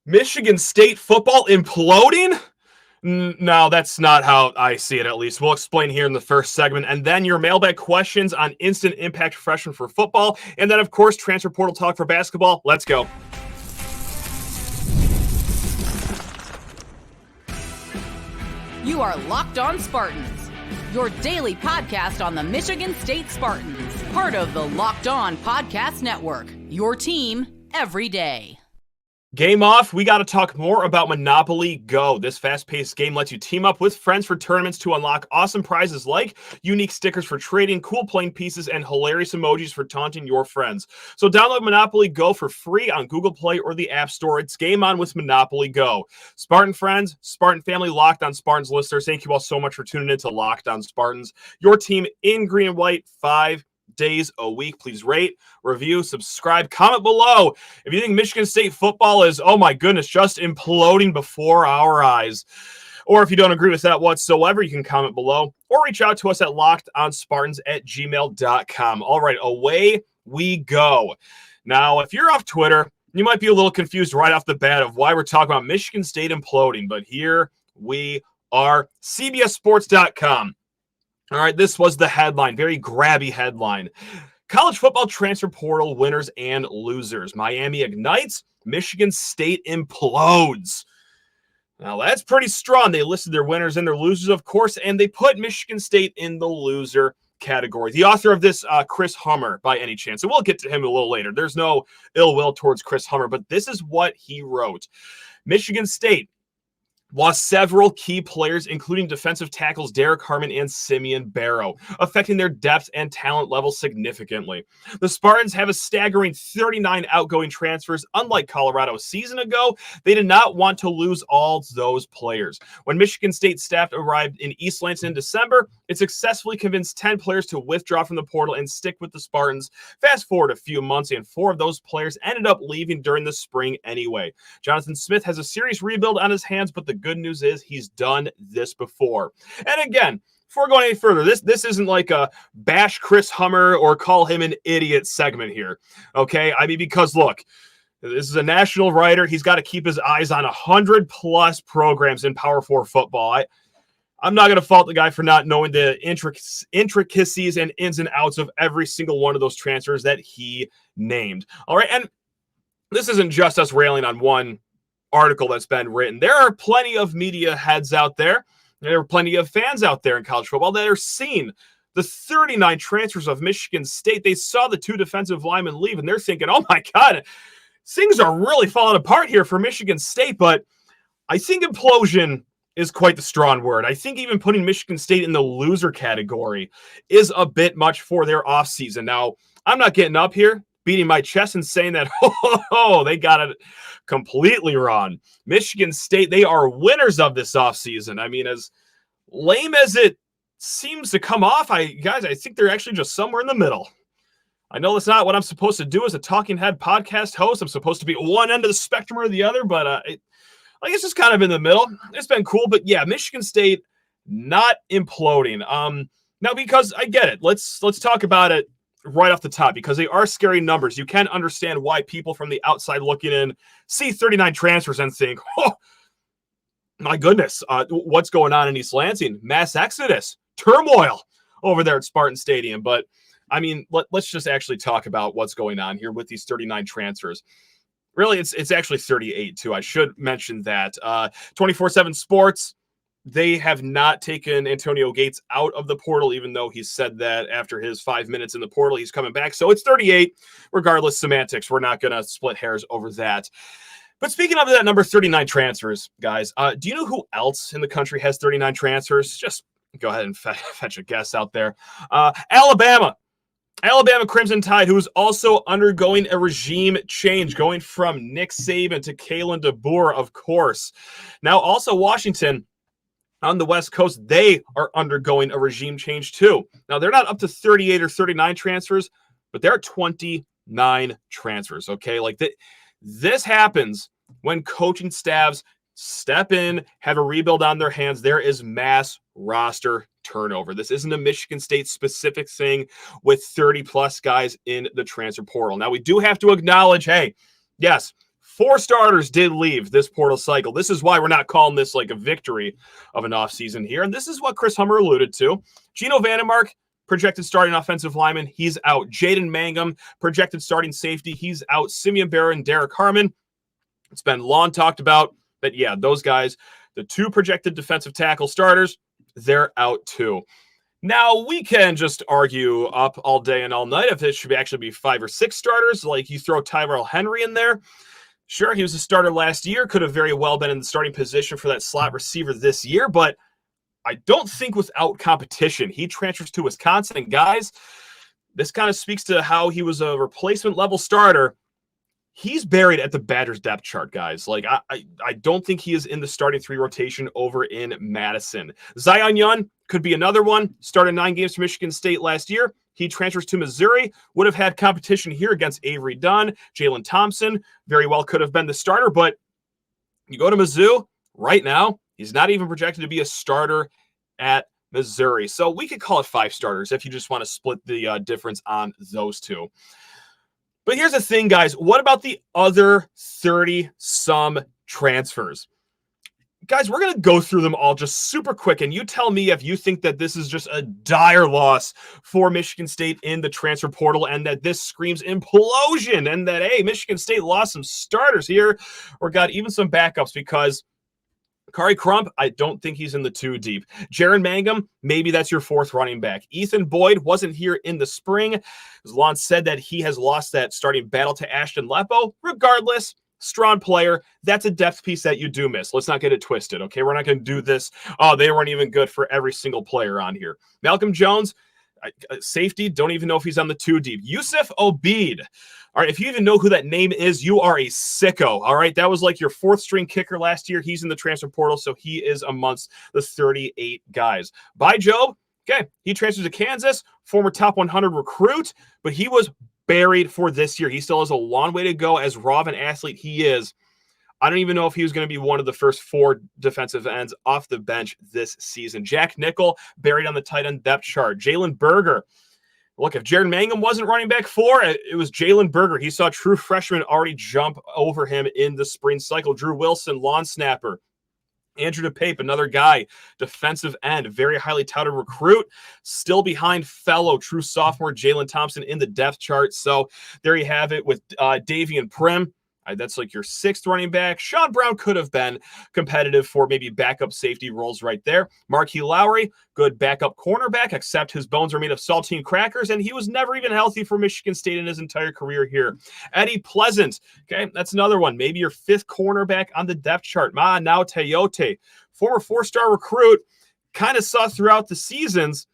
Michigan State football imploding? No, that's not how I see it, at least. We'll explain here in the first segment. And then your mailbag questions on instant impact freshmen for football. And then, of course, transfer portal talk for basketball. Let's go. You are Locked On Spartans, your daily podcast on the Michigan State Spartans, part of the Locked On Podcast Network, your team every day. Game off, we got to talk more about Monopoly Go. This fast-paced game lets you team up with friends for tournaments to unlock awesome prizes like unique stickers for trading, cool playing pieces, and hilarious emojis for taunting your friends. So download Monopoly Go for free on Google Play or the App Store. It's game on with Monopoly Go. Spartan friends, Spartan family, Locked On Spartans listeners, thank you all so much for tuning in to Locked On Spartans. Your team in green and white, 5 days a week. Please rate, review, subscribe, comment below if you think Michigan State football is, oh my goodness, just imploding before our eyes. Or if you don't agree with that whatsoever, you can comment below or reach out to us at lockedonspartans@gmail.com. All right, away we go. Now, if you're off Twitter, you might be a little confused right off the bat of why we're talking about Michigan State imploding, but here we are. CBSSports.com. All right, this was the headline, very grabby headline. College football transfer portal winners and losers. Miami ignites, Michigan State implodes. Now, that's pretty strong. They listed their winners and their losers, of course, and they put Michigan State in the loser category. The author of this, Chris Hummer, by any chance, and we'll get to him a little later. There's no ill will towards Chris Hummer, but this is what he wrote. Michigan State lost several key players, including defensive tackles Derek Harmon and Simeon Barrow, affecting their depth and talent level significantly. The Spartans have a staggering 39 outgoing transfers. Unlike Colorado a season ago, they did not want to lose all those players. When Michigan State staff arrived in East Lansing in December, it successfully convinced 10 players to withdraw from the portal and stick with the Spartans. Fast forward a few months, and 4 of those players ended up leaving during the spring anyway. Jonathan Smith has a serious rebuild on his hands, but the good news is he's done this before. And again, before going any further, this isn't like a bash Chris Hummer or call him an idiot segment here, okay? I mean, because look, this is a national writer. He's got to keep his eyes on 100+ programs in Power 4 football. I'm not going to fault the guy for not knowing the intricacies and ins and outs of every single one of those transfers that he named. All right, and this isn't just us railing on one article that's been written. There are plenty of media heads out there. There are plenty of fans out there in college football that are seeing the 39 transfers of Michigan State. They saw the 2 defensive linemen leave, and they're thinking, oh my God, things are really falling apart here for Michigan State. But I think implosion is quite the strong word. I think even putting Michigan State in the loser category is a bit much for their offseason. Now, I'm not getting up here beating my chest and saying that, they got it completely wrong. Michigan State, they are winners of this offseason. I mean, as lame as it seems to come off, I think they're actually just somewhere in the middle. I know that's not what I'm supposed to do as a talking head podcast host. I'm supposed to be at one end of the spectrum or the other, but I guess it's kind of in the middle. It's been cool, but yeah, Michigan State not imploding. Now, because I get it, let's talk about it right off the top, because they are scary numbers. You can understand why people from the outside looking in see 39 transfers and think, oh, my goodness, what's going on in East Lansing? Mass exodus, turmoil over there at Spartan Stadium. But, I mean, let's just actually talk about what's going on here with these 39 transfers. Really, it's actually 38, too. I should mention that. 24/7 Sports, they have not taken Antonio Gates out of the portal, even though he said that after his 5 minutes in the portal, he's coming back. So it's 38. Regardless, semantics. We're not going to split hairs over that. But speaking of that number 39 transfers, guys, do you know who else in the country has 39 transfers? Just go ahead and fetch a guess out there. Alabama Crimson Tide, who is also undergoing a regime change, going from Nick Saban to Kalen DeBoer, of course. Now, also Washington on the West Coast, they are undergoing a regime change too. Now, they're not up to 38 or 39 transfers, but they're 29 transfers, okay? Like, this happens when coaching staffs step in, have a rebuild on their hands. There is mass roster turnover. This isn't a Michigan State specific thing with 30+ guys in the transfer portal. Now, we do have to acknowledge, hey, yes, 4 starters did leave this portal cycle. This is why we're not calling this like a victory of an offseason here. And this is what Chris Hummer alluded to. Gino Vandermark, projected starting offensive lineman, he's out. Jaden Mangum, projected starting safety, he's out. Simeon Barron, Derek Harmon. It's been long talked about that, yeah, those guys, the 2 projected defensive tackle starters, they're out too. Now, we can just argue up all day and all night if it should actually be 5 or 6 starters. Like, you throw Tyrell Henry in there. Sure, he was a starter last year, could have very well been in the starting position for that slot receiver this year, but I don't think without competition. He transfers to Wisconsin, and guys, this kind of speaks to how he was a replacement level starter. He's buried at the Badgers depth chart, guys. Like, I don't think he is in the starting 3 rotation over in Madison. Zion Young could be another one. Started 9 games for Michigan State last year. He transfers to Missouri. Would have had competition here against Avery Dunn. Jalen Thompson very well could have been the starter, but you go to Mizzou right now, he's not even projected to be a starter at Missouri. So we could call it 5 starters if you just want to split the difference on those 2. But here's the thing, guys. What about the other 30-some transfers? Guys, we're going to go through them all just super quick, and you tell me if you think that this is just a dire loss for Michigan State in the transfer portal and that this screams implosion and that, hey, Michigan State lost some starters here or got even some backups, because Kari Crump, I don't think he's in the 2 deep. Jaron Mangum, maybe that's your 4th running back. Ethan Boyd wasn't here in the spring. As Lon said that he has lost that starting battle to Ashton Lepo. Regardless, strong player. That's a depth piece that you do miss. Let's not get it twisted, okay? We're not going to do this. Oh, they weren't even good for every single player on here. Malcolm Jones, safety, don't even know if he's on the 2 deep. Yusuf Obeid. All right, if you even know who that name is, you are a sicko. All right, that was like your 4th string kicker last year. He's in the transfer portal, so he is amongst the 38 guys. By Job, okay, he transfers to Kansas, former top 100 recruit, but he was buried for this year. He still has a long way to go as raw of an athlete he is. I don't even know if he was going to be one of the first 4 defensive ends off the bench this season. Jack Nickel, buried on the tight end depth chart. Jalen Berger. Look, if Jaron Mangum wasn't running back 4, it was Jalen Berger. He saw true freshman already jump over him in the spring cycle. Drew Wilson, lawn snapper. Andrew DePape, another guy, defensive end, very highly touted recruit, still behind fellow true sophomore Jalen Thompson in the depth chart. So there you have it with Davian Prim. That's like your 6th running back. Sean Brown could have been competitive for maybe backup safety roles right there. Marquis Lowry, good backup cornerback, except his bones are made of saltine crackers, and he was never even healthy for Michigan State in his entire career here. Eddie Pleasant, okay, that's another one. Maybe your 5th cornerback on the depth chart. Now Teote, former 4-star recruit, kind of saw throughout the seasons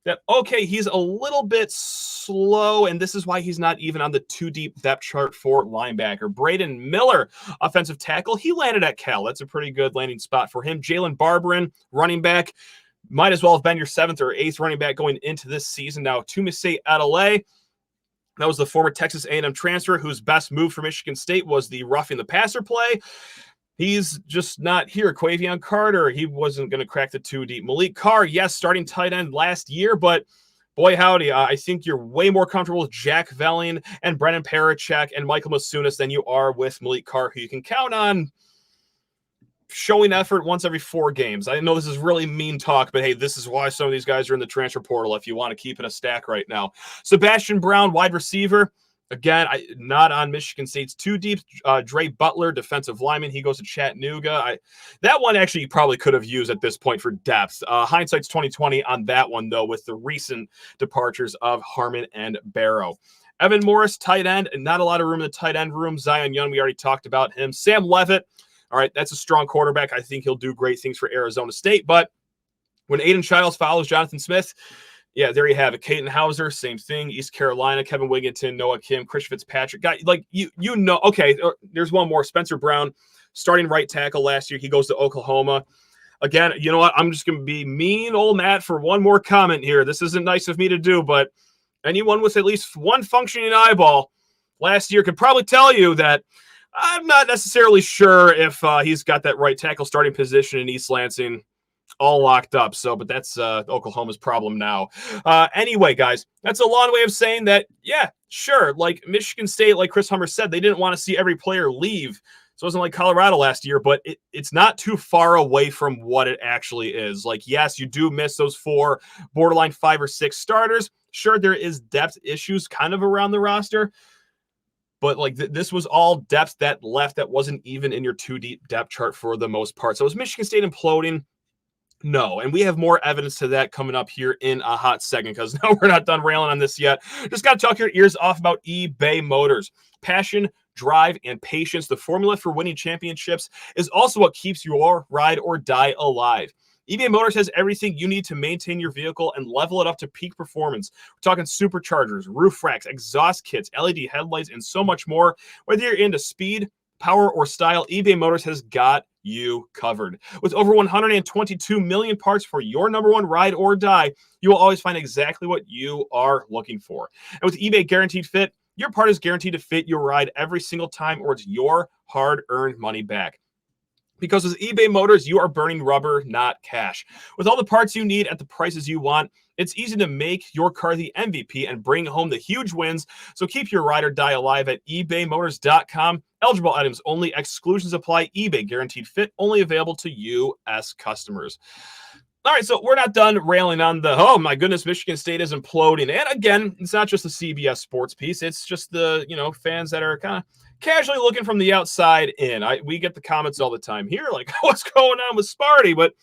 that, okay, he's a little bit slow, and this is why he's not even on the 2 deep depth chart for linebacker. Braden Miller, offensive tackle, he landed at Cal. That's a pretty good landing spot for him. Jalen Barberin, running back, might as well have been your 7th or 8th running back going into this season. Now, Tumise Adelaide, that was the former Texas A&M transfer whose best move for Michigan State was the roughing the passer play. He's just not here. Quavion Carter, he wasn't going to crack the 2 deep. Malik Carr, yes, starting tight end last year, but boy, howdy, I think you're way more comfortable with Jack Velling and Brennan Parachek and Michael Masunas than you are with Malik Carr, who you can count on showing effort once every 4 games. I know this is really mean talk, but hey, this is why some of these guys are in the transfer portal if you want to keep it a stack right now. Sebastian Brown, wide receiver. Again, not on Michigan State's 2 deep. Dre Butler, defensive lineman. He goes to Chattanooga. That one actually you probably could have used at this point for depth. Hindsight's 2020 on that one, though, with the recent departures of Harmon and Barrow. Evan Morris, tight end, and not a lot of room in the tight end room. Zion Young, we already talked about him. Sam Levitt, all right, that's a strong quarterback. I think he'll do great things for Arizona State. But when Aiden Childs follows Jonathan Smith, yeah, there you have it. Caden Hauser, same thing. East Carolina, Kevin Wigginton, Noah Kim, Chris Fitzpatrick. Guy, like you know. Okay, there's one more. Spencer Brown, starting right tackle last year. He goes to Oklahoma. Again, you know what? I'm just going to be mean old Matt for one more comment here. This isn't nice of me to do, but anyone with at least one functioning eyeball last year could probably tell you that I'm not necessarily sure if he's got that right tackle starting position in East Lansing all locked up. So, but that's Oklahoma's problem now. Anyway, guys, that's a long way of saying that, yeah, sure. Like Michigan State, like Chris Hummer said, they didn't want to see every player leave. So it wasn't like Colorado last year, but it's not too far away from what it actually is. Like, yes, you do miss those 4 borderline 5 or 6 starters. Sure, there is depth issues kind of around the roster. But like this was all depth that left that wasn't even in your 2-deep depth chart for the most part. So is Michigan State imploding? No. And we have more evidence to that coming up here in a hot second, because no, we're not done railing on this yet. Just got to talk your ears off about eBay Motors. Passion, drive, and patience, the formula for winning championships, is also what keeps your ride or die alive. eBay Motors has everything you need to maintain your vehicle and level it up to peak performance. We're talking superchargers, roof racks, exhaust kits, LED headlights, and so much more. Whether you're into speed, power, or style, eBay Motors has got you covered. With over 122 million parts for your number one ride or die, you will always find exactly what you are looking for. And with eBay Guaranteed Fit, your part is guaranteed to fit your ride every single time, or it's your hard-earned money back. Because with eBay Motors, you are burning rubber, not cash. With all the parts you need at the prices you want, it's easy to make your car the MVP and bring home the huge wins. So keep your ride or die alive at ebaymotors.com. Eligible items only. Exclusions apply. eBay Guaranteed Fit only available to U.S. customers. All right, so we're not done railing on the, oh my goodness, Michigan State is imploding. And again, it's not just the CBS sports piece. It's just the, fans that are kind of casually looking from the outside in. We get the comments all the time here, like, what's going on with Sparty? But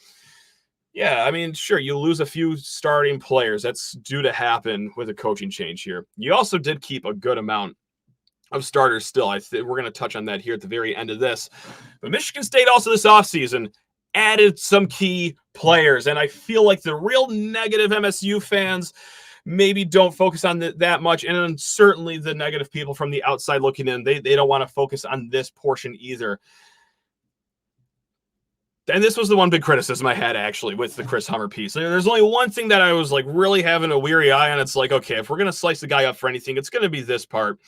yeah, I mean, sure, you lose a few starting players. That's due to happen with a coaching change here. You also did keep a good amount of starters still. We're going to touch on that here at the very end of this. But Michigan State also this offseason added some key players. And I feel like the real negative MSU fans maybe don't focus on that much. And then certainly the negative people from the outside looking in, they don't want to focus on this portion either. And this was the one big criticism I had actually with the Chris Hummer piece. There's only one thing that I was like really having a weary eye on. It's like, okay, if we're going to slice the guy up for anything, it's going to be this part.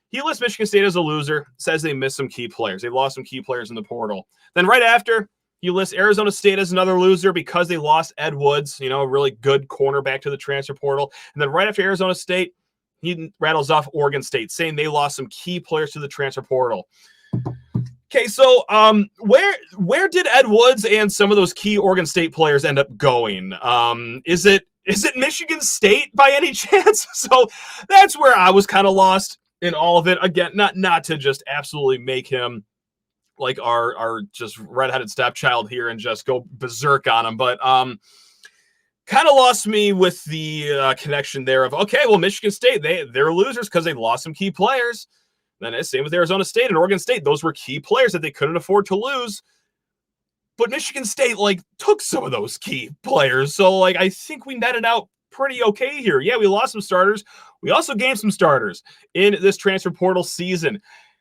He lists Michigan State as a loser, says they missed some key players. They lost some key players in the portal. Then right after, he lists Arizona State as another loser because they lost Ed Woods, a really good cornerback to the transfer portal. And then right after Arizona State, he rattles off Oregon State, saying they lost some key players to the transfer portal. Okay, so where did Ed Woods and some of those key Oregon State players end up going? Is it Michigan State by any chance? So that's where I was kind of lost in all of it. Again, not to just absolutely make him like our just redheaded stepchild here and just go berserk on him, but kind of lost me with the connection there of, okay, well, Michigan State, they're losers because they lost some key players. Then same with Arizona State and Oregon State. Those were key players that they couldn't afford to lose. But Michigan State, took some of those key players. So, I think we netted out pretty okay here. Yeah, we lost some starters. We also gained some starters in this transfer portal season.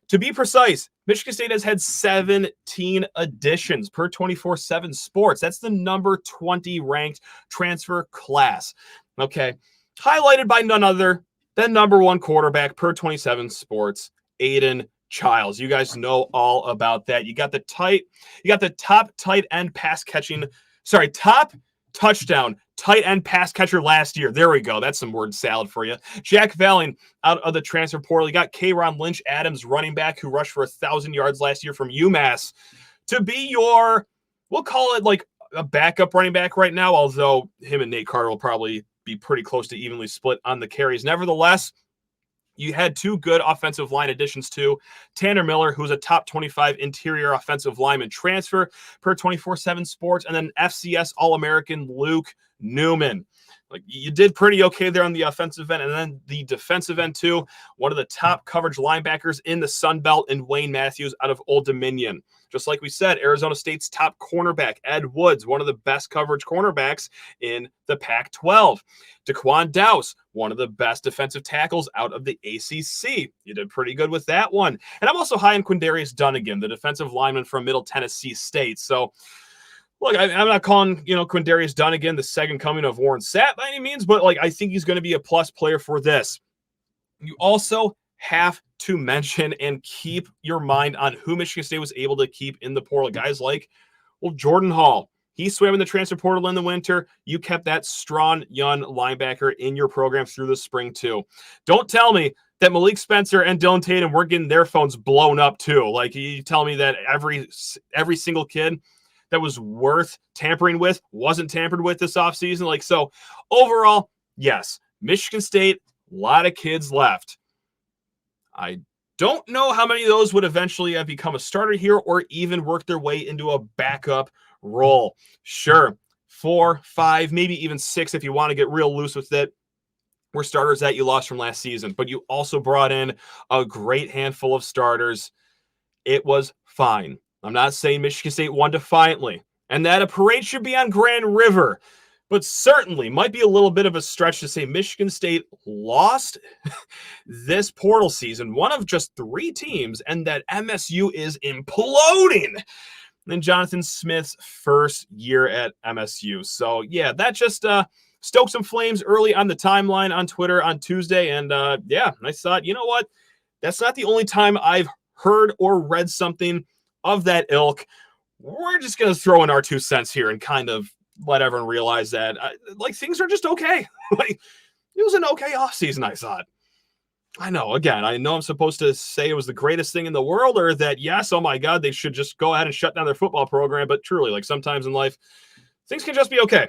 To be precise, Michigan State has had 17 additions per 24/7 Sports. That's the number 20 ranked transfer class. Okay, highlighted by none other than number one quarterback per 27 Sports, Aiden Childs. You guys know all about that. You got the top touchdown tight end pass catcher last year. There we go. That's some word salad for you. Jack Valling out of the transfer portal. You got K'Ron Lynch Adams, running back who rushed for 1,000 yards last year from UMass, to be your, we'll call it a backup running back right now, although him and Nate Carter will probably be pretty close to evenly split on the carries. Nevertheless, you had two good offensive line additions too. Tanner Miller, who's a top 25 interior offensive lineman transfer per 24/7 Sports, and then FCS All-American Luke Newman. You did pretty okay there on the offensive end, and then the defensive end too. One of the top coverage linebackers in the Sun Belt in Wayne Matthews out of Old Dominion. Just like we said, Arizona State's top cornerback, Ed Woods, one of the best coverage cornerbacks in the Pac-12. Daquan Dowse, one of the best defensive tackles out of the ACC. You did pretty good with that one. And I'm also high on Quindarius Dunnigan, the defensive lineman from Middle Tennessee State. So, look, I'm not calling, Quindarius Dunnigan the second coming of Warren Sapp by any means, but, I think he's going to be a plus player for this. You also have to mention and keep your mind on who Michigan State was able to keep in the portal. Guys like, Jordan Hall, He swam in the transfer portal in the winter. You kept that strong young linebacker in your program through the spring too. Don't tell me that Malik Spencer and Dylan Tatum weren't getting their phones blown up too. Like, you tell me that every single kid that was worth tampering with wasn't tampered with this offseason. Like, so overall, yes, Michigan State, a lot of kids left. I don't know how many of those would eventually have become a starter here or even work their way into a backup role. Sure, 4, 5, maybe even 6 if you want to get real loose with it, were starters that you lost from last season, but you also brought in a great handful of starters. It was fine. I'm not saying Michigan State won defiantly and that a parade should be on Grand River, but certainly might be a little bit of a stretch to say Michigan State lost this portal season, one of just 3 teams, and that MSU is imploding in Jonathan Smith's first year at MSU. So yeah, that just stoked some flames early on the timeline on Twitter on Tuesday. And yeah, I thought, you know what? That's not the only time I've heard or read something of that ilk. We're just going to throw in our 2 cents here and kind of let everyone realize that like things are just okay. Like, it was an okay offseason, I thought. I know, again, I know I'm supposed to say it was the greatest thing in the world, or that, yes, oh my God, they should just go ahead and shut down their football program. But truly, like, sometimes in life, things can just be okay.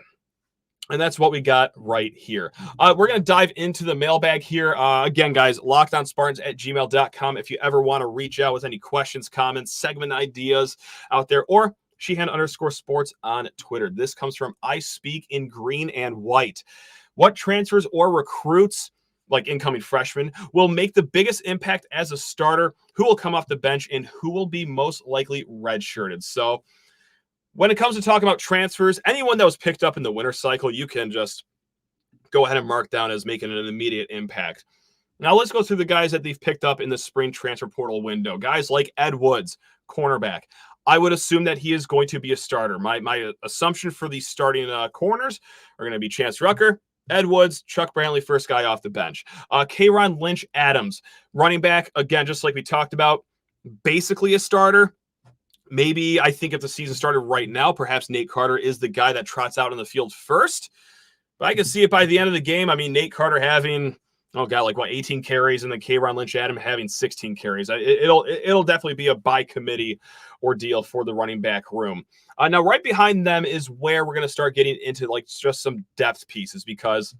And that's what we got right here. We're going to dive into the mailbag here. Again, guys, lockedonspartans@gmail.com. If you ever want to reach out with any questions, comments, segment ideas out there, or Sheehan_sports on Twitter. This comes from I Speak in Green and White. What transfers or recruits, like incoming freshmen, will make the biggest impact as a starter? Who will come off the bench and who will be most likely redshirted? So when it comes to talking about transfers, anyone that was picked up in the winter cycle, you can just go ahead and mark down as making an immediate impact. Now let's go through the guys that they've picked up in the spring transfer portal window. Guys like Ed Woods, cornerback. I would assume that he is going to be a starter. My assumption for the starting corners are going to be Chance Rucker, Ed Woods, Chuck Brantley, first guy off the bench. K'Ron Lynch-Adams, running back, again, just like we talked about, basically a starter. Maybe, I think if the season started right now, perhaps Nate Carter is the guy that trots out in the field first. But I can see it by the end of the game. I mean, Nate Carter having, 18 carries, and then K'Ron Lynch-Adams having 16 carries. It'll definitely be a by committee ordeal for the running back room. Now, right behind them is where we're going to start getting into like just some depth pieces because,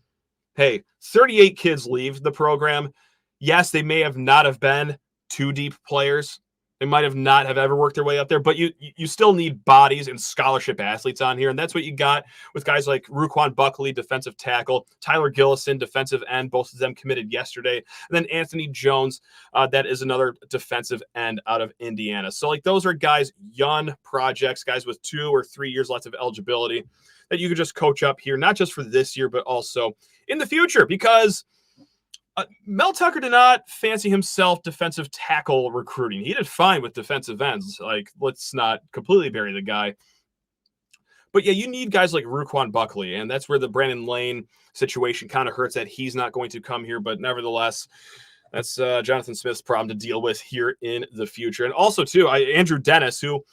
hey, 38 kids leave the program. Yes, they may have not have been 2 deep players. They might have not have ever worked their way up there, but you still need bodies and scholarship athletes on here, and that's what you got with guys like Ruquan Buckley, defensive tackle, Tyler Gillison, defensive end, both of them committed yesterday, and then Anthony Jones, that is another defensive end out of Indiana. So, like, those are guys, young projects, guys with 2 or 3 years left of eligibility that you could just coach up here, not just for this year, but also in the future, because Mel Tucker did not fancy himself defensive tackle recruiting. He did fine with defensive ends. Like, let's not completely bury the guy. But yeah, you need guys like Ruquan Buckley, and that's where the Brandon Lane situation kind of hurts that he's not going to come here. But nevertheless, that's Jonathan Smith's problem to deal with here in the future. And also, too, Andrew Dennis, who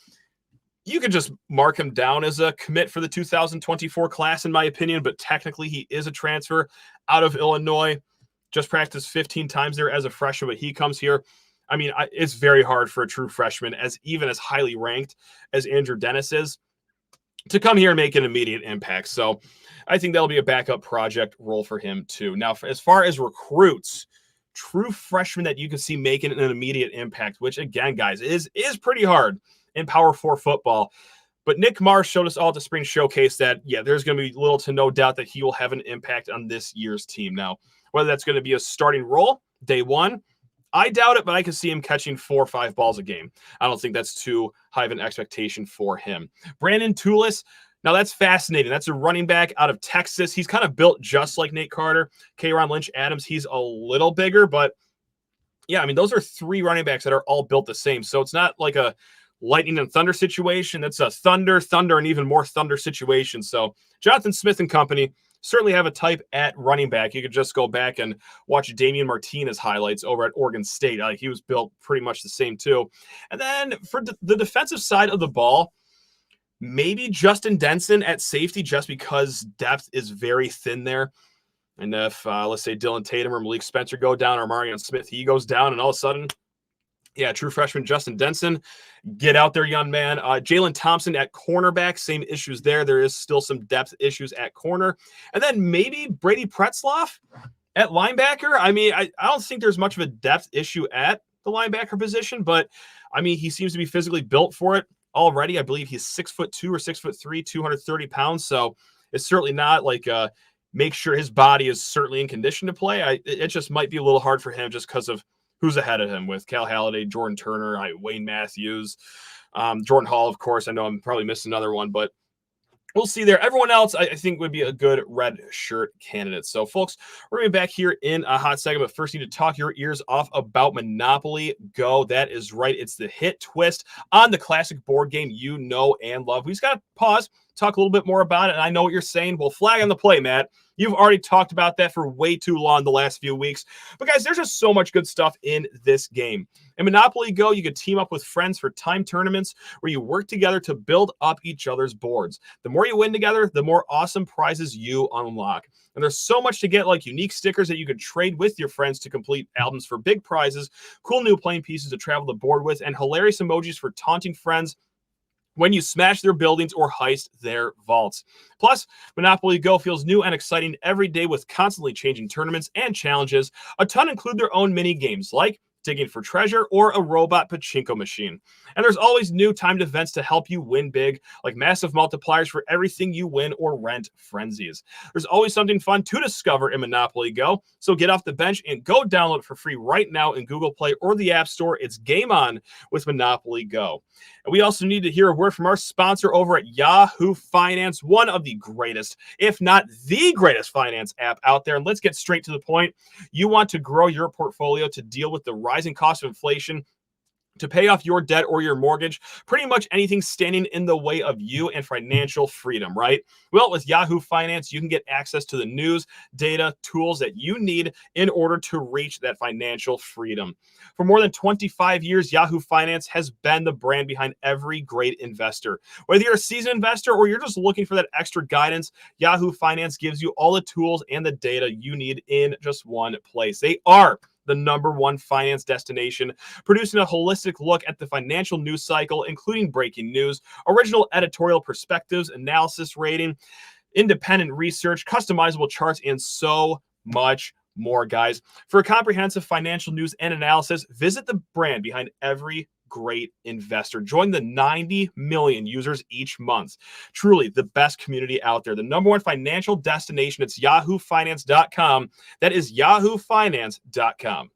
you could just mark him down as a commit for the 2024 class, in my opinion, but technically he is a transfer out of Illinois. Just practiced 15 times there as a freshman, but he comes here. I mean, it's very hard for a true freshman, even as highly ranked as Andrew Dennis is, to come here and make an immediate impact. So I think that'll be a backup project role for him too. Now, as far as recruits, true freshmen that you can see making an immediate impact, which again, guys, is pretty hard in Power 4 football. But Nick Marsh showed us all at the spring showcase that, yeah, there's going to be little to no doubt that he will have an impact on this year's team. Now, whether that's going to be a starting role day one, I doubt it, but I can see him catching 4 or 5 balls a game. I don't think that's too high of an expectation for him. Brandon Tullis, now that's fascinating. That's a running back out of Texas. He's kind of built just like Nate Carter. K'Ron Lynch-Adams, he's a little bigger, but yeah, I mean, those are 3 running backs that are all built the same. So it's not like a lightning and thunder situation. That's a thunder, and even more thunder situation. So Jonathan Smith and company certainly have a type at running back. You could just go back and watch Damian Martinez highlights over at Oregon State. He was built pretty much the same too. And then for the defensive side of the ball, maybe Justin Denson at safety, just because depth is very thin there. And if, let's say, Dylan Tatum or Malik Spencer go down, or Marion Smith, he goes down, and all of a sudden, yeah, true freshman Justin Denson, get out there, young man. Jalen Thompson at cornerback, same issues there. There is still some depth issues at corner. And then maybe Brady Pretzloff at linebacker. I mean, I don't think there's much of a depth issue at the linebacker position, but, I mean, he seems to be physically built for it already. I believe he's 6'2" or 6'3", 230 pounds. So it's certainly not like make sure his body is certainly in condition to play. It just might be a little hard for him just because of who's ahead of him with Cal Halliday, Jordan Turner, Wayne Matthews, Jordan Hall, of course. I know I'm probably missing another one, but we'll see there. Everyone else, I think, would be a good red shirt candidate. So, folks, we're going to be back here in a hot second, but first, you need to talk your ears off about Monopoly Go. That is right. It's the hit twist on the classic board game you know and love. We just got to pause, talk a little bit more about it, and I know what you're saying. Well, flag on the play, Matt. You've already talked about that for way too long the last few weeks. But, guys, there's just so much good stuff in this game. In Monopoly Go, you can team up with friends for time tournaments where you work together to build up each other's boards. The more you win together, the more awesome prizes you unlock. And there's so much to get, like unique stickers that you could trade with your friends to complete albums for big prizes, cool new playing pieces to travel the board with, and hilarious emojis for taunting friends when you smash their buildings or heist their vaults. Plus, Monopoly Go feels new and exciting every day with constantly changing tournaments and challenges. A ton include their own mini games like digging for treasure or a robot pachinko machine. And there's always new timed events to help you win big, like massive multipliers for everything you win or rent frenzies. There's always something fun to discover in Monopoly Go, so get off the bench and go download it for free right now in Google Play or the App Store. It's game on with Monopoly Go. And we also need to hear a word from our sponsor over at Yahoo Finance, one of the greatest, if not the greatest finance app out there. And let's get straight to the point. You want to grow your portfolio to deal with the rising cost of inflation, to pay off your debt or your mortgage, pretty much anything standing in the way of you and financial freedom, right? Well, with Yahoo Finance, you can get access to the news, data, tools that you need in order to reach that financial freedom. For more than 25 years, Yahoo Finance has been the brand behind every great investor. Whether you're a seasoned investor or you're just looking for that extra guidance, Yahoo Finance gives you all the tools and the data you need in just one place. They are the number one finance destination, producing a holistic look at the financial news cycle, including breaking news, original editorial perspectives, analysis rating, independent research, customizable charts, and so much more, guys. For a comprehensive financial news and analysis, visit the brand behind every great investor. Join the 90 million users each month. Truly the best community out there. The number one financial destination. It's yahoofinance.com. That is yahoofinance.com.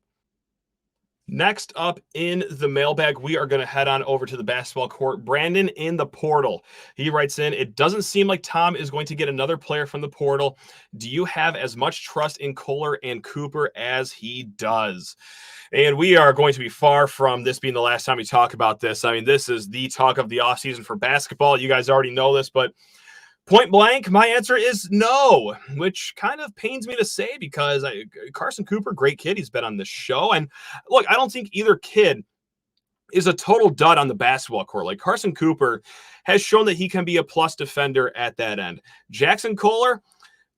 Next up in the mailbag, we are going to head on over to the basketball court. Brandon in the portal. He writes in, it doesn't seem like Tom is going to get another player from the portal. Do you have as much trust in Kohler and Cooper as he does? And we are going to be far from this being the last time we talk about this. I mean, this is the talk of the offseason for basketball. You guys already know this, but point blank, my answer is no, which kind of pains me to say because Carson Cooper, great kid. He's been on this show. And look, I don't think either kid is a total dud on the basketball court. Like Carson Cooper has shown that he can be a plus defender at that end. Jackson Kohler,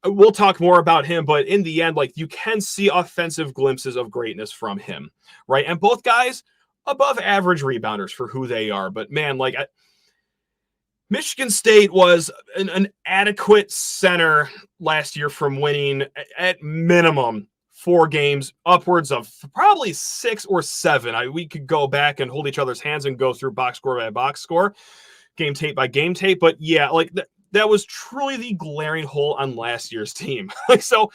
we'll talk more about him, but in the end, like you can see offensive glimpses of greatness from him, right? And both guys above average rebounders for who they are. But man, like Michigan State was an adequate center last year from winning at minimum 4 games, upwards of probably 6 or 7. We could go back and hold each other's hands and go through box score by box score, game tape by game tape. But yeah, like that was truly the glaring hole on last year's team. So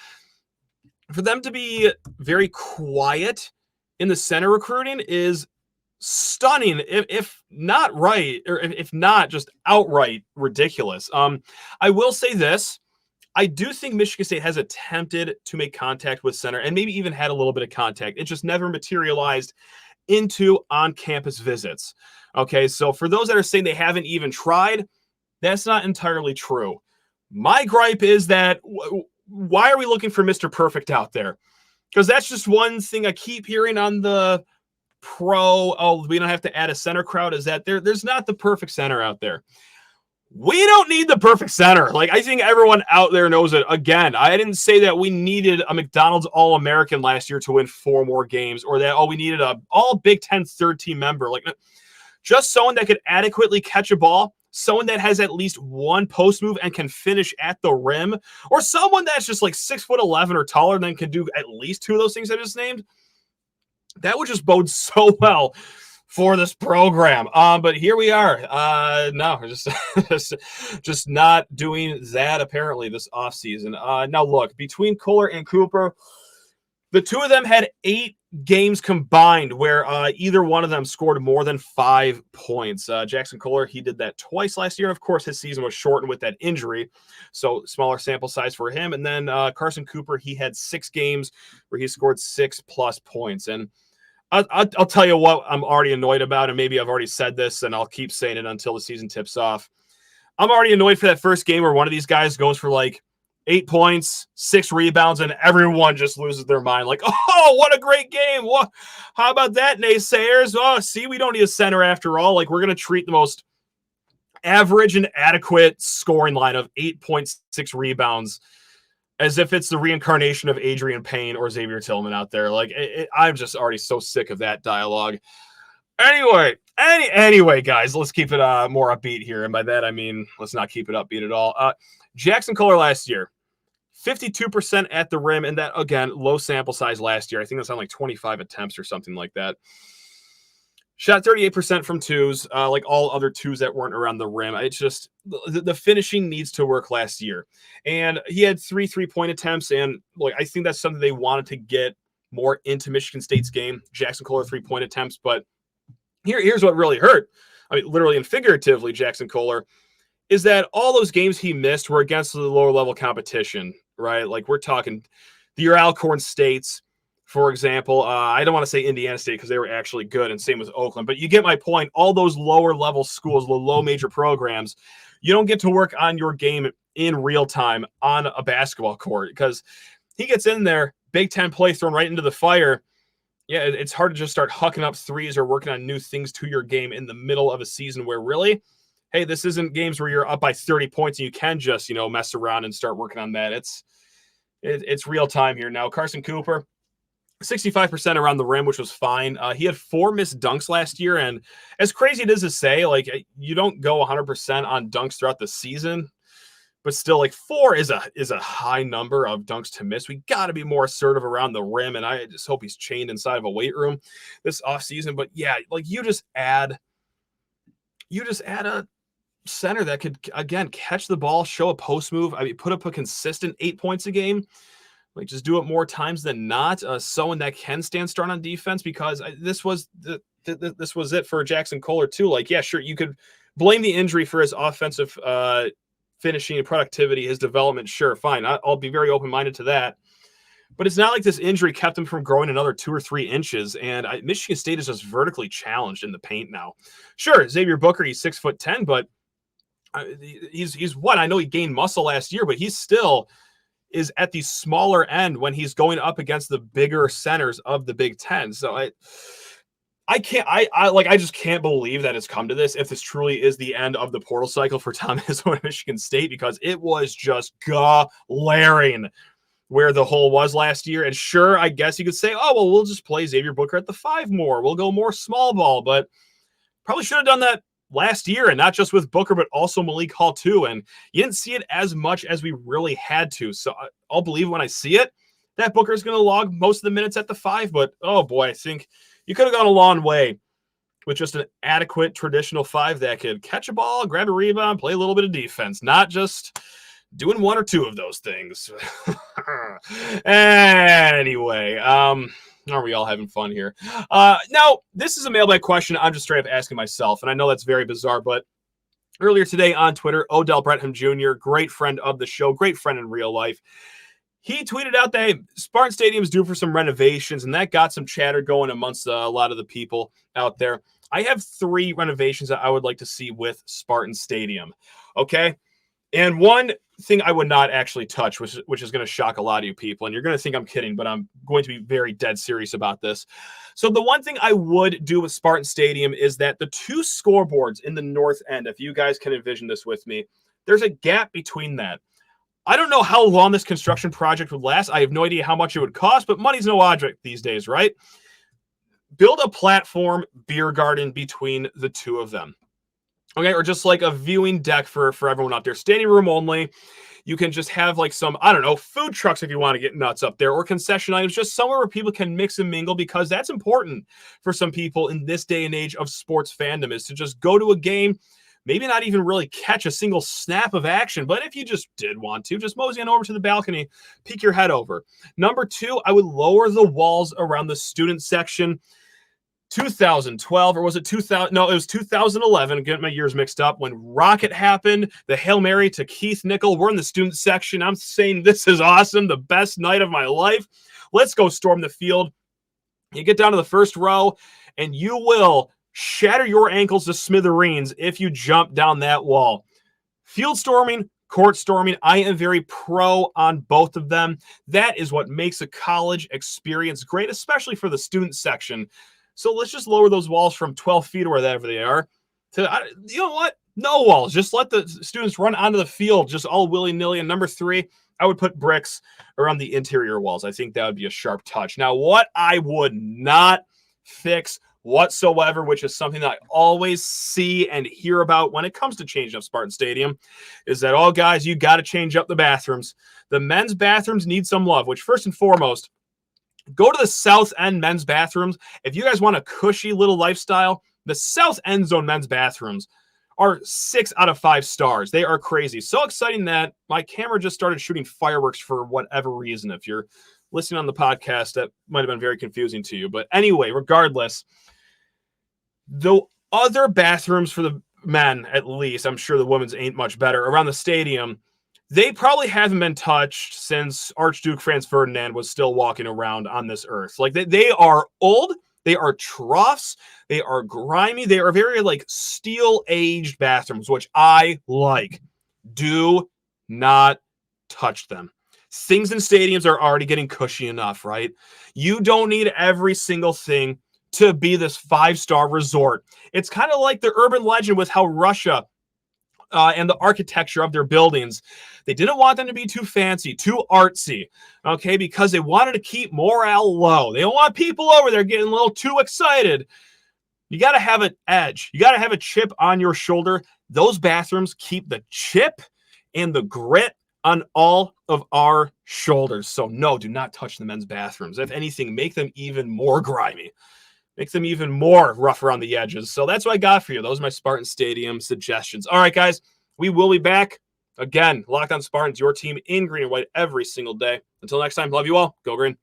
for them to be very quiet in the center recruiting is stunning, if not right, or if not just outright ridiculous. I will say this. I do think Michigan State has attempted to make contact with center and maybe even had a little bit of contact. It just never materialized into on-campus visits. Okay, so for those that are saying they haven't even tried, that's not entirely true. My gripe is that why are we looking for Mr. Perfect out there? Because that's just one thing I keep hearing on the we don't have to add a center crowd, is that there's not the perfect center out there. We don't need the perfect center. Like, I think everyone out there knows it. Again, I didn't say that we needed a McDonald's All-American last year to win 4 more games, or that, we needed a all Big Ten third-team member. Like, just someone that could adequately catch a ball, someone that has at least one post move and can finish at the rim, or someone that's just like 6'11" or taller and then can do at least 2 of those things I just named. That would just bode so well for this program. But here we are. No, we're just not doing that apparently this offseason. Now look, between Kohler and Cooper, the 2 of them had 8 games combined where either one of them scored more than 5 points. Jackson Kohler, he did that twice last year. Of course, his season was shortened with that injury, so smaller sample size for him. And then Carson Cooper, he had 6 games where he scored 6+ points. And I'll tell you what I'm already annoyed about, and maybe I've already said this, and I'll keep saying it until the season tips off. I'm already annoyed for that first game where one of these guys goes for like 8 points, 6 rebounds, and everyone just loses their mind. Like, oh, what a great game. What? How about that, naysayers? Oh, see, we don't need a center after all. Like, we're going to treat the most average and adequate scoring line of 8.6 rebounds as if it's the reincarnation of Adrian Payne or Xavier Tillman out there. Like, I'm just already so sick of that dialogue. Anyway, guys, let's keep it more upbeat here. And by that, I mean, let's not keep it upbeat at all. Jackson Kohler last year, 52% at the rim. And that, again, low sample size last year. I think that's on like 25 attempts or something like that. Shot 38% from 2s, like all other 2s that weren't around the rim. It's just the finishing needs to work last year. And he had 3 3-point attempts. And like, I think that's something they wanted to get more into Michigan State's game. Jackson Kohler 3-point attempts. But here's what really hurt. I mean, literally and figuratively, Jackson Kohler, is that all those games he missed were against the lower level competition, right? Like, we're talking your Alcorn States, for example. I don't want to say Indiana State because they were actually good, and same with Oakland, but you get my point. All those lower level schools, the low major programs, you don't get to work on your game in real time on a basketball court because he gets in there, Big Ten play thrown right into the fire. Yeah, it's hard to just start hucking up threes or working on new things to your game in the middle of a season where really, hey, this isn't games where you're up by 30 points and you can just, mess around and start working on that. It's real time here. Now, Carson Cooper, 65% around the rim, which was fine. He had 4 missed dunks last year, and as crazy it is to say, like, you don't go 100% on dunks throughout the season, but still, like, 4 is a high number of dunks to miss. We got to be more assertive around the rim, and I just hope he's chained inside of a weight room this offseason. But yeah, like, you just add a center that could, again, catch the ball, show a post move. I mean, put up a consistent 8 points a game. Like, just do it more times than not. Someone that can stand strong on defense, because this was it for Jackson Kohler too. Like, yeah, sure, you could blame the injury for his offensive finishing and productivity, his development. Sure, fine. I'll be very open-minded to that. But it's not like this injury kept him from growing another 2 or 3 inches. And Michigan State is just vertically challenged in the paint now. Sure, Xavier Booker, he's 6'10", but he's what? I know he gained muscle last year, but he's still is at the smaller end when he's going up against the bigger centers of the Big Ten. So I just can't believe that it's come to this, if this truly is the end of the portal cycle for Tom Izzo and Michigan State, because it was just glaring where the hole was last year. And sure, I guess you could say, oh, well, we'll just play Xavier Booker at the 5 more. We'll go more small ball, but probably should have done that last year, and not just with Booker, but also Malik Hall too. And you didn't see it as much as we really had to. So I'll believe when I see it that Booker's going to log most of the minutes at the 5. But oh boy, I think you could have gone a long way with just an adequate traditional 5 that could catch a ball, grab a rebound, play a little bit of defense, not just doing 1 or 2 of those things. Anyway, are we all having fun here? Now, this is a mailbag question I'm just straight up asking myself, and I know that's very bizarre, but earlier today on Twitter, Odell Brentham Jr., great friend of the show, great friend in real life, he tweeted out that Spartan Stadium is due for some renovations, and that got some chatter going amongst a lot of the people out there. I have 3 renovations that I would like to see with Spartan Stadium, okay? And one thing I would not actually touch, which is going to shock a lot of you people, and you're going to think I'm kidding, but I'm going to be very dead serious about this. So the one thing I would do with Spartan Stadium is that the two scoreboards in the north end, if you guys can envision this with me, there's a gap between that. I don't know how long this construction project would last. I have no idea how much it would cost, but money's no object these days, right? Build a platform beer garden between the two of them. Okay, or just like a viewing deck for everyone out there. Standing room only. You can just have like some, I don't know, food trucks if you want to get nuts up there, or concession items, just somewhere where people can mix and mingle, because that's important for some people in this day and age of sports fandom, is to just go to a game, maybe not even really catch a single snap of action, but if you just did want to, just mosey on over to the balcony, peek your head over. Number two, I would lower the walls around the student section. 2012, or was it 2000? No, it was 2011. Getting my years mixed up. When Rocket happened, the Hail Mary to Keith Nickel. We're in the student section. I'm saying this is awesome. The best night of my life. Let's go storm the field. You get down to the first row, and you will shatter your ankles to smithereens if you jump down that wall. Field storming, court storming, I am very pro on both of them. That is what makes a college experience great, especially for the student section. So let's just lower those walls from 12 feet or whatever they are to, you know what? No walls. Just let the students run onto the field just all willy-nilly. And number three, I would put bricks around the interior walls. I think that would be a sharp touch. Now, what I would not fix whatsoever, which is something that I always see and hear about when it comes to changing up Spartan Stadium, is that, oh, guys, you got to change up the bathrooms. The men's bathrooms need some love, which first and foremost, go to the South End men's bathrooms. If you guys want a cushy little lifestyle, the South End Zone men's bathrooms are 6 out of 5 stars. They are crazy. So exciting that my camera just started shooting fireworks for whatever reason. If you're listening on the podcast, that might have been very confusing to you. But anyway, regardless, the other bathrooms for the men, at least, I'm sure the women's ain't much better, around the stadium, they probably haven't been touched since Archduke Franz Ferdinand was still walking around on this earth. Like, they are old, they are troughs, they are grimy, they are very like steel-aged bathrooms, which I like. Do not touch them. Things in stadiums are already getting cushy enough, right? You don't need every single thing to be this 5-star resort. It's kind of like the urban legend with how Russia and the architecture of their buildings, they didn't want them to be too fancy, too artsy, okay, because they wanted to keep morale low. They don't want people over there getting a little too excited. You got to have an edge. You got to have a chip on your shoulder. Those bathrooms keep the chip and the grit on all of our shoulders. So no, do not touch the men's bathrooms. If anything, make them even more grimy. Make them even more rough around the edges. So that's what I got for you. Those are my Spartan Stadium suggestions. All right, guys, we will be back. Again, Locked On Spartans, your team in green and white every single day. Until next time, love you all. Go green.